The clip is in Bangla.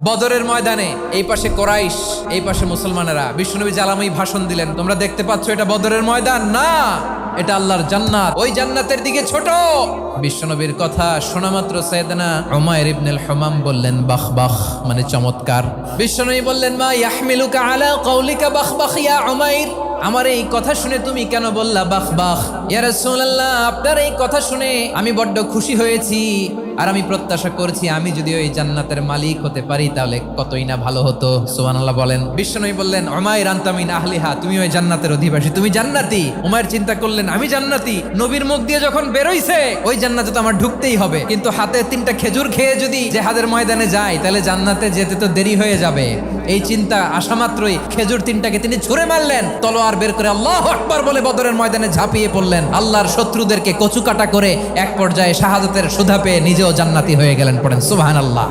বদরের ময়দানে এই পাশে কোরাইশ, এই পাশে মুসলমানেরা। বিশ্বনবী জালামি ভাষণ দিলেন, তোমরা দেখতে পাচ্ছ এটা বদরের ময়দান না, এটা আল্লাহর জান্নাত, ওই জান্নাতের দিকে ছোট। বিশ্বনবীর কথা শোনা মাত্র সাইয়েদনা উমাইর ইবনুল হুমাম বললেন বাখ বাখ, মানে চমৎকার। বিশ্বনবী বললেন মা ইয়াহমিলুকা আলা কওলিকা বাখ বাখ ইয়া উমাইর, আমার এই কথা শুনে তুমি কেন বললা বাখ বাখ? ইয়া রাসূলুল্লাহ, আপনার এই কথা শুনে আমি বড্ড খুশি হয়েছি, আর আমি প্রত্যাশা করছি আমি যদি ওই জান্নাতের মালিক হতে পারি তাহলে কতই না ভালো হতো। সুবহানাল্লাহ বলেন। বিশ্বনবী বললেন উমাইর আনতা মিন আহলিহা, তুমি ওই জান্নাতের অধিবাসী, তুমি জান্নাতি। উমাইর চিন্তা করলেন আমি জান্নাতি, নবীর মুখ দিয়ে যখন বেরোইছে ওই জান্নাতে তো আমার ঢুকতেই হবে, কিন্তু হাতে 3টা খেজুর খেয়ে যদি জিহাদের ময়দানে যাই তাহলে জান্নাতে যেতে তো দেরি হয়ে যাবে। এই চিন্তা আসা মাত্রই খেজুর 3টাকে তিনি ছুঁড়ে মারলেন, তলোয়ার বের করে আল্লাহু আকবার বলে বদরের ময়দানে ঝাঁপিয়ে পড়লেন। আল্লাহর শত্রুদেরকে কচুকাটা করে এক পর্যায়ে শাহাদাতের সুধা পেয়ে নিজেও জান্নাতি হয়ে গেলেন। পড়েন সুবহানাল্লাহ।